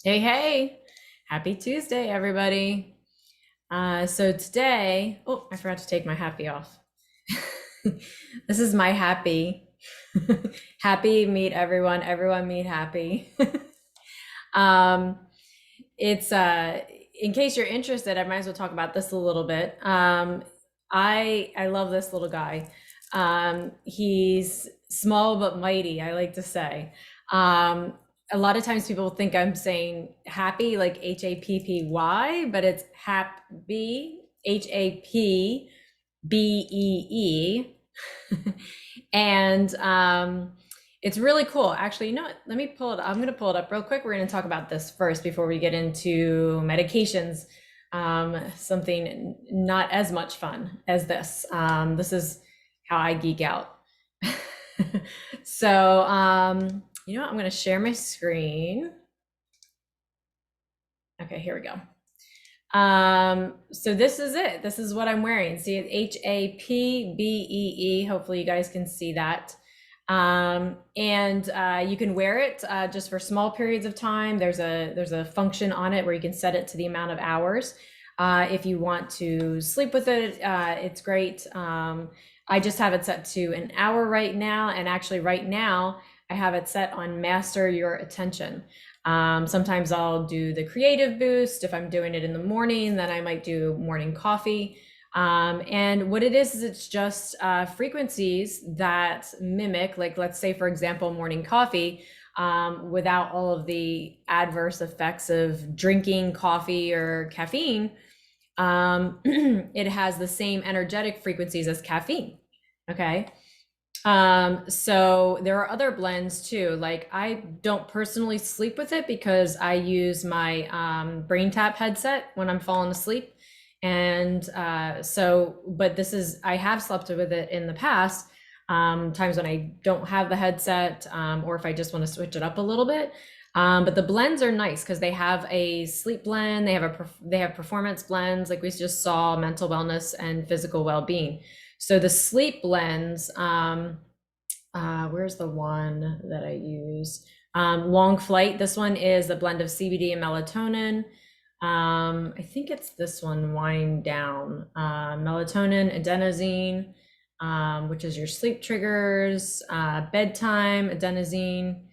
Hey, happy Tuesday, everybody. So today, oh, I forgot to take my happy off. This is my happy. Happy meet everyone, everyone meet happy. Um, it's in case you're interested, I might as well talk about this a little bit. I love this little guy. He's small but mighty, I like to say. Um, a lot of times people think I'm saying happy, like Happy, but it's happy, Happbee. And it's really cool. Actually, you know what? Let me pull it. I'm going to pull it up real quick. We're going to talk about this first before we get into medications. Something not as much fun as this. This is how I geek out. So, you know what? I'm going to share my screen. Okay, here we go. So this is it. This is what I'm wearing. See, it's Happbee. Hopefully you guys can see that. And you can wear it just for small periods of time. There's a function on it where you can set it to the amount of hours. If you want to sleep with it, it's great. I just have it set to an hour right now, and actually right now I have it set on master your attention. Sometimes I'll do the creative boost. If I'm doing it in the morning, then I might do morning coffee. And what it is it's just frequencies that mimic, like let's say, for example, morning coffee, without all of the adverse effects of drinking coffee or caffeine. It has the same energetic frequencies as caffeine. Okay. So there are other blends too. Like I don't personally sleep with it because I use my brain tap headset when I'm falling asleep. And but I have slept with it in the past, times when I don't have the headset, or if I just want to switch it up a little bit. But the blends are nice because they have a sleep blend, they have performance blends, like we just saw, mental wellness and physical well-being. So the sleep blends, where's the one that I use? Long Flight. This one is a blend of CBD and melatonin. I think it's this one, Wind Down. Melatonin, adenosine, which is your sleep triggers, bedtime, adenosine,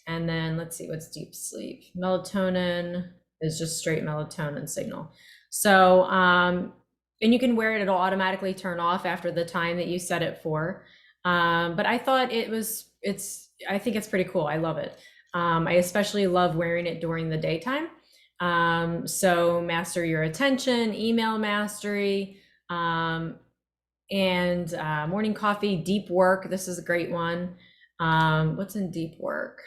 and then let's see what's deep sleep. Melatonin is just straight melatonin signal. So, and you can wear it, it'll automatically turn off after the time that you set it for. But I thought I think it's pretty cool. I love it. I especially love wearing it during the daytime. So master your attention, email mastery, and morning coffee, deep work. This is a great one. What's in deep work?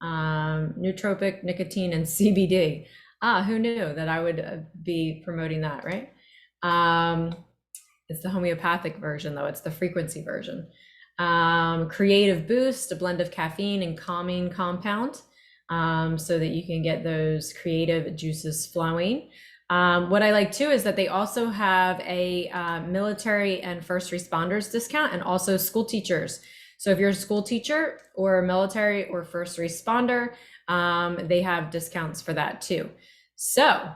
Nootropic, nicotine, and CBD. Who knew that I would be promoting that, right? It's the homeopathic version, though. It's the frequency version. Creative Boost, a blend of caffeine and calming compound, so that you can get those creative juices flowing. What I like too is that they also have a military and first responders discount, and also school teachers. So if you're a school teacher or military or first responder, they have discounts for that too. So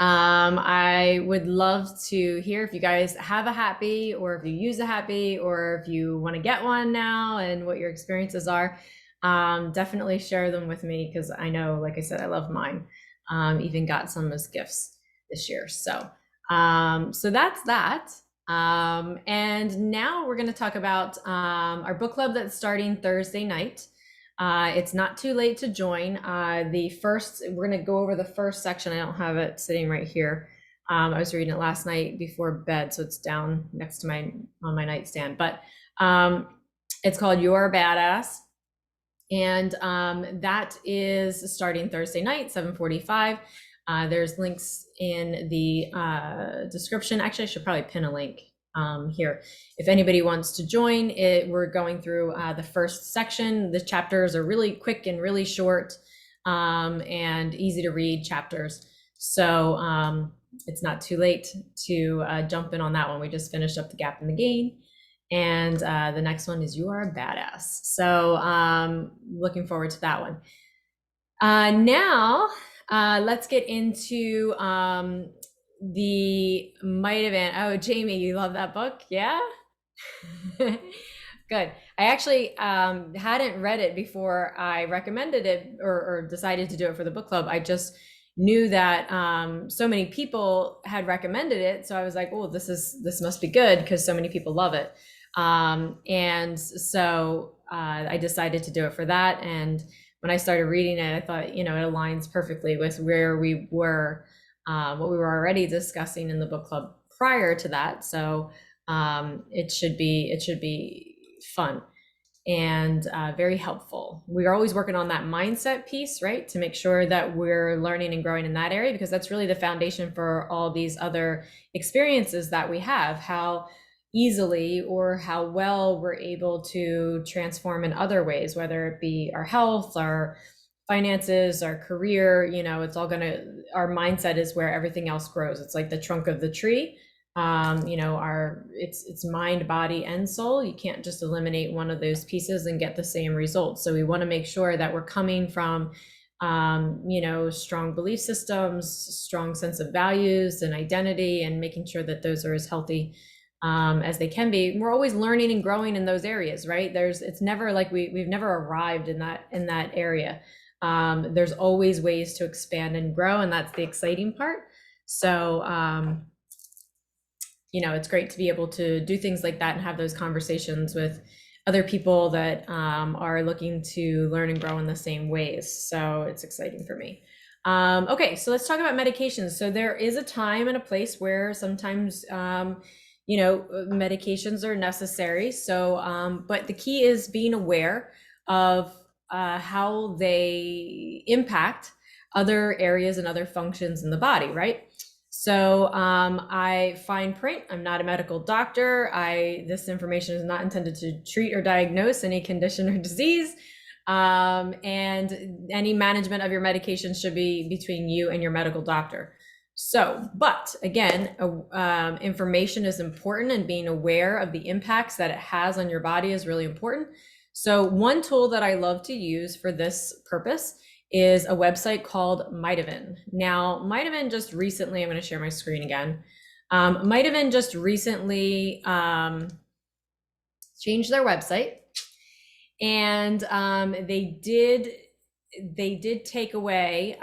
I would love to hear if you guys have a happy, or if you use a happy, or if you want to get one now and what your experiences are. Definitely share them with me because I know, like I said, I love mine. Even got some as gifts this year. So that's that. And now we're going to talk about our book club that's starting Thursday night. It's not too late to join. We're going to go over the first section. I don't have it sitting right here. I was reading it last night before bed, so it's down next to on my nightstand. But it's called You're a Badass. And that is starting Thursday night, 7:45. There's links in the description. Actually, I should probably pin a link here. If anybody wants to join it, we're going through the first section. The chapters are really quick and really short, and easy to read chapters. So it's not too late to jump in on that one. We just finished up the Gap in the Gain. And the next one is You Are a Badass. So looking forward to that one. Now, let's get into the Might of An. Oh, Jamie, you love that book? Yeah? Good. I actually hadn't read it before I recommended it or decided to do it for the book club. I just knew that so many people had recommended it, so I was like, "Oh, this must be good because so many people love it." And so I decided to do it for that. And when I started reading it, I thought, it aligns perfectly with where we were, what we were already discussing in the book club prior to that. So it should be fun and very helpful. We're always working on that mindset piece, right? To make sure that we're learning and growing in that area, because that's really the foundation for all these other experiences that we have, how easily or how well we're able to transform in other ways, whether it be our health, our finances, our career. It's all our mindset is where everything else grows. It's like the trunk of the tree. It's mind, body, and soul. You can't just eliminate one of those pieces and get the same results. So we want to make sure that we're coming from strong belief systems, strong sense of values and identity, and making sure that those are as healthy as they can be. We're always learning and growing in those areas, right? It's never like we've never arrived in that area. There's always ways to expand and grow, and that's the exciting part. So it's great to be able to do things like that and have those conversations with other people that are looking to learn and grow in the same ways. So it's exciting for me. Okay, so let's talk about medications. So there is a time and a place where sometimes, medications are necessary. So, but the key is being aware of how they impact other areas and other functions in the body, right? So I fine print. I'm not a medical doctor. This information is not intended to treat or diagnose any condition or disease. And any management of your medication should be between you and your medical doctor. So, but again, information is important, and being aware of the impacts that it has on your body is really important. So one tool that I love to use for this purpose is a website called Mitovan. Now, Mitovan just recently, I'm going to share my screen again. Mitovan just recently changed their website, and they did take away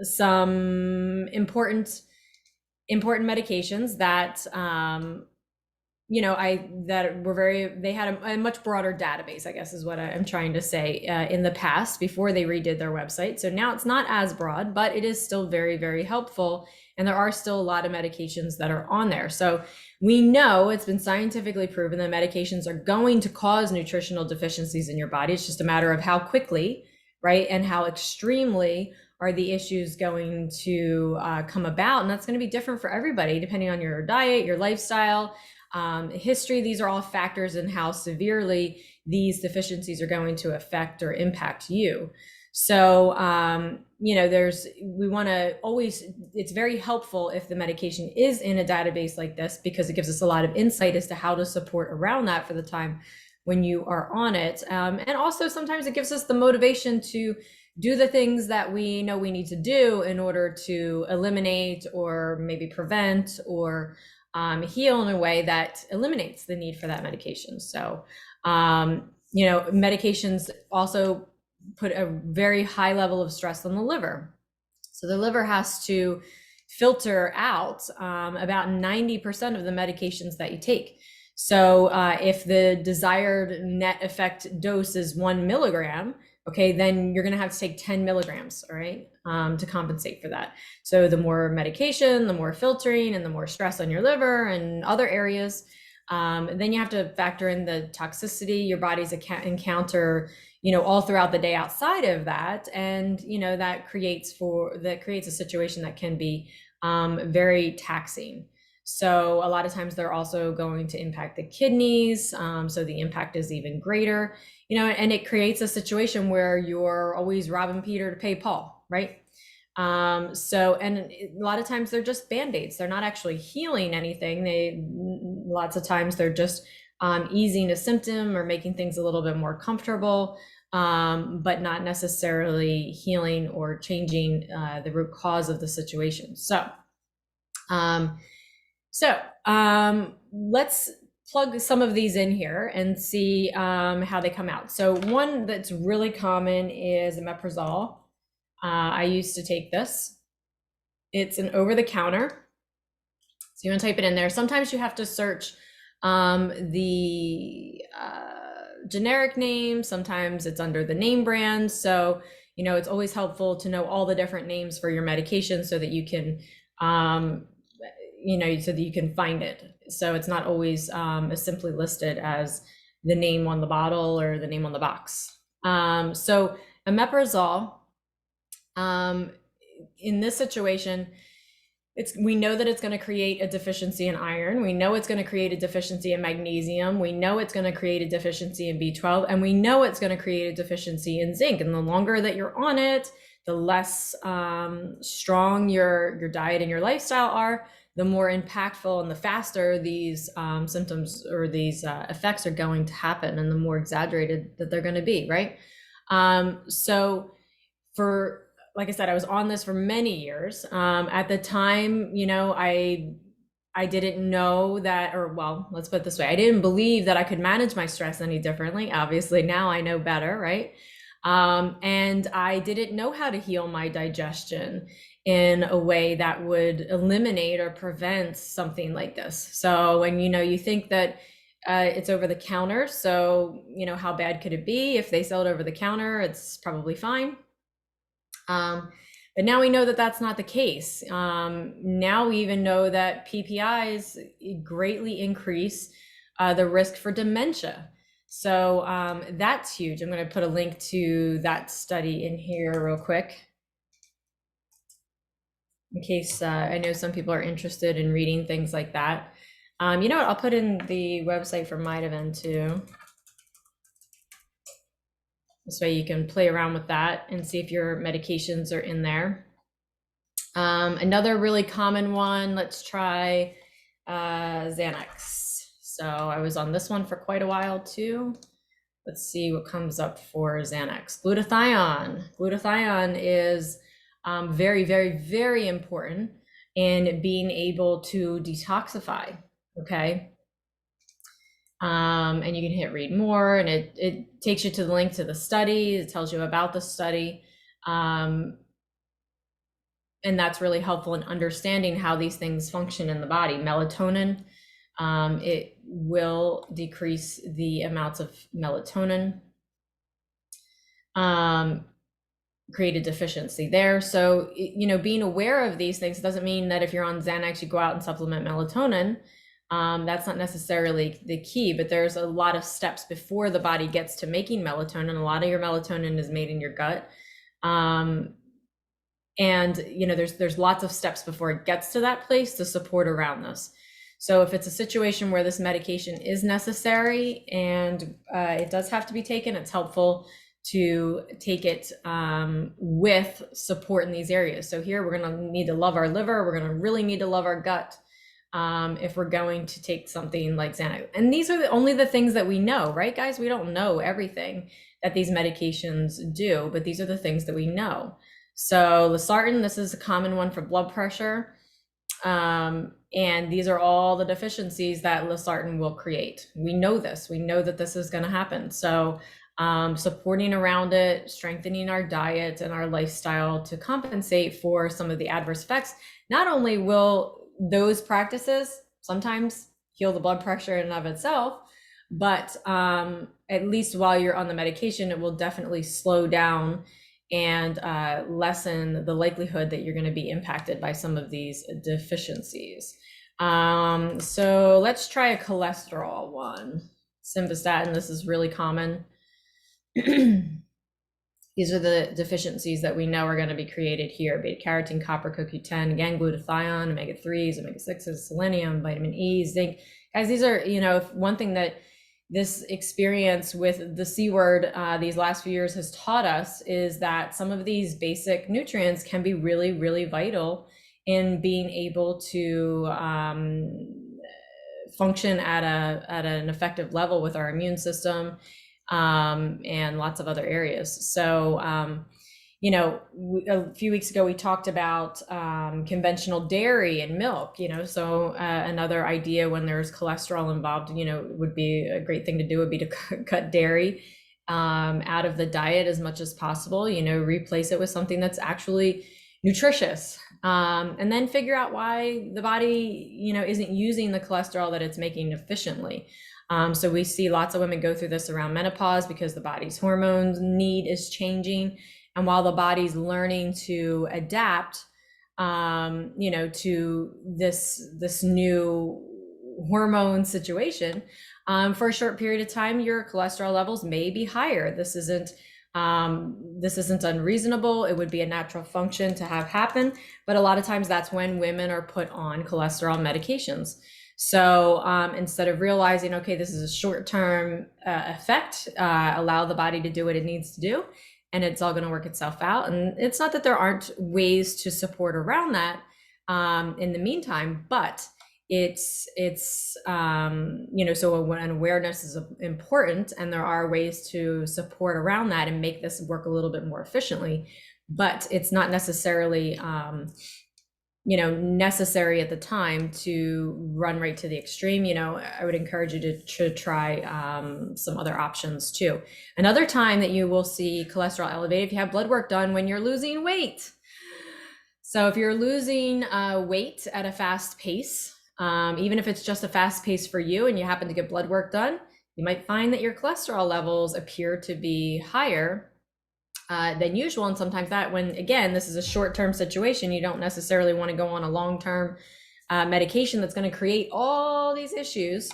some important medications that they had a much broader database, I guess is what I'm trying to say, in the past before they redid their website. So now it's not as broad, but it is still very, very helpful. And there are still a lot of medications that are on there. So we know it's been scientifically proven that medications are going to cause nutritional deficiencies in your body. It's just a matter of how quickly, right? And how extremely are the issues going to come about. And that's going to be different for everybody, depending on your diet, your lifestyle, history. These are all factors in how severely these deficiencies are going to affect or impact you. So, we want to always, it's very helpful if the medication is in a database like this, because it gives us a lot of insight as to how to support around that for the time when you are on it. And also sometimes it gives us the motivation to do the things that we know we need to do in order to eliminate or maybe prevent or heal in a way that eliminates the need for that medication. So, medications also put a very high level of stress on the liver. So the liver has to filter out about 90% of the medications that you take. So if the desired net effect dose is 1 milligram, okay, then you're going to have to take 10 milligrams, all right, to compensate for that. So the more medication, the more filtering, and the more stress on your liver and other areas. Then you have to factor in the toxicity your body's encounter, all throughout the day outside of that. And, that creates a situation that can be very taxing. So a lot of times they're also going to impact the kidneys. So the impact is even greater, and it creates a situation where you're always robbing Peter to pay Paul, right? And a lot of times they're just band-aids. They're not actually healing anything. Lots of times they're just easing a symptom or making things a little bit more comfortable, but not necessarily healing or changing the root cause of the situation. Um, let's plug some of these in here and see how they come out. So one that's really common is omeprazole. I used to take this. It's an over-the-counter. So you want to type it in there. Sometimes you have to search the generic name. Sometimes it's under the name brand. So, it's always helpful to know all the different names for your medication so that you can, so that you can find it. So it's not always as simply listed as the name on the bottle or the name on the box. So omeprazole, in this situation, we know that it's going to create a deficiency in iron. We know it's going to create a deficiency in magnesium. We know it's going to create a deficiency in B12, and we know it's going to create a deficiency in zinc. And the longer that you're on it, the less strong your diet and your lifestyle are, the more impactful and the faster these symptoms or these effects are going to happen, and the more exaggerated that they're going to be, right? So like I said, I was on this for many years. At the time, I didn't know that, or well, let's put it this way. I didn't believe that I could manage my stress any differently. Obviously now I know better, right? And I didn't know how to heal my digestion in a way that would eliminate or prevent something like this. So when, you think that it's over the counter, so, how bad could it be? If they sell it over the counter, it's probably fine. But now we know that that's not the case. Now we even know that PPIs greatly increase the risk for dementia. So that's huge. I'm going to put a link to that study in here real quick, in case I know some people are interested in reading things like that. You know what? I'll put in the website for Midevin too. This way you can play around with that and see if your medications are in there. Another really common one, let's try Xanax. So I was on this one for quite a while too. Let's see what comes up for Xanax. Glutathione. Glutathione is very, very, very important in being able to detoxify, okay? And you can hit read more, and it takes you to the link to the study. It tells you about the study. And that's really helpful in understanding how these things function in the body. Melatonin, it will decrease the amounts of melatonin, create a deficiency there. So, being aware of these things doesn't mean that if you're on Xanax, you go out and supplement melatonin. That's not necessarily the key, but there's a lot of steps before the body gets to making melatonin. A lot of your melatonin is made in your gut. And there's lots of steps before it gets to that place to support around this. So if it's a situation where this medication is necessary and it does have to be taken, it's helpful to take it with support in these areas. So here we're going to need to love our liver. We're going to really need to love our gut if we're going to take something like Xanax. And these are only the things that we know, right, guys? We don't know everything that these medications do, but these are the things that we know. So losartan, this is a common one for blood pressure. And these are all the deficiencies that losartan will create. We know this. We know that this is going to happen. So supporting around it, strengthening our diet and our lifestyle to compensate for some of the adverse effects. Not only will those practices sometimes heal the blood pressure in and of itself, but at least while you're on the medication, it will definitely slow down and lessen the likelihood that you're going to be impacted by some of these deficiencies. So let's try a cholesterol one. Simvastatin, this is really common. These are the deficiencies that we know are going to be created here: beta carotene, copper, CoQ10, again, glutathione, omega-3s, omega-6s, selenium, vitamin E, zinc. Guys, these are, one thing that this experience with the C word these last few years has taught us is that some of these basic nutrients can be really, really vital in being able to function at an effective level with our immune system, and lots of other areas. So, a few weeks ago we talked about conventional dairy and milk. So another idea when there's cholesterol involved, would be a great thing to do would be to cut dairy out of the diet as much as possible. Replace it with something that's actually nutritious, and then figure out why the body isn't using the cholesterol that it's making efficiently. So we see lots of women go through this around menopause because the body's hormones need is changing. And while the body's learning to adapt, to this new hormone situation, for a short period of time, your cholesterol levels may be higher. This isn't unreasonable. It would be a natural function to have happen. But a lot of times that's when women are put on cholesterol medications. So instead of realizing, okay, this is a short-term effect, allow the body to do what it needs to do, and it's all going to work itself out. And it's not that there aren't ways to support around that in the meantime, but so when awareness is important, and there are ways to support around that and make this work a little bit more efficiently, but it's not necessarily necessary at the time to run right to the extreme. I would encourage you to try some other options too. Another time that you will see cholesterol elevated, if you have blood work done when you're losing weight. So if you're losing weight at a fast pace, even if it's just a fast pace for you and you happen to get blood work done, you might find that your cholesterol levels appear to be higher than usual. And sometimes that, when, again, this is a short-term situation, you don't necessarily want to go on a long-term medication that's going to create all these issues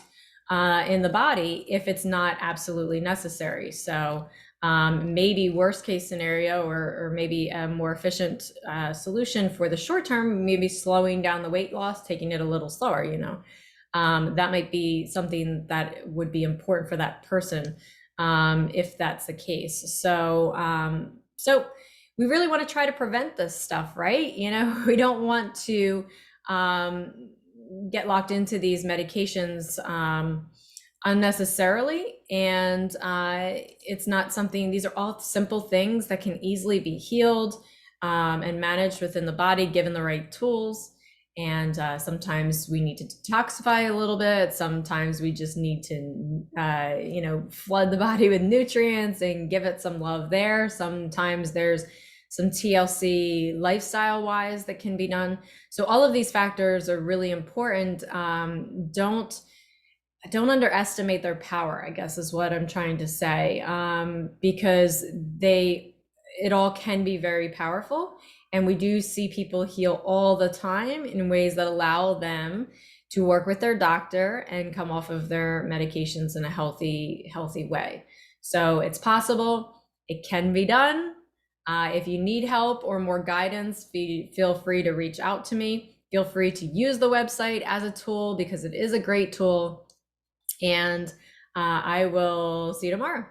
in the body if it's not absolutely necessary. So maybe worst case scenario, or maybe a more efficient solution for the short term, maybe slowing down the weight loss, taking it a little slower. That might be something that would be important for that person if that's the case. So we really want to try to prevent this stuff, right? We don't want to get locked into these medications unnecessarily. And it's not something, these are all simple things that can easily be healed and managed within the body, given the right tools. And sometimes we need to detoxify a little bit. Sometimes we just need to, flood the body with nutrients and give it some love there. Sometimes there's some TLC lifestyle wise that can be done. So all of these factors are really important. Don't underestimate their power, I guess is what I'm trying to say, because it all can be very powerful. And we do see people heal all the time in ways that allow them to work with their doctor and come off of their medications in a healthy way. So it's possible, it can be done. If you need help or more guidance, feel free to reach out to me. Feel free to use the website as a tool, because it is a great tool. And I will see you tomorrow.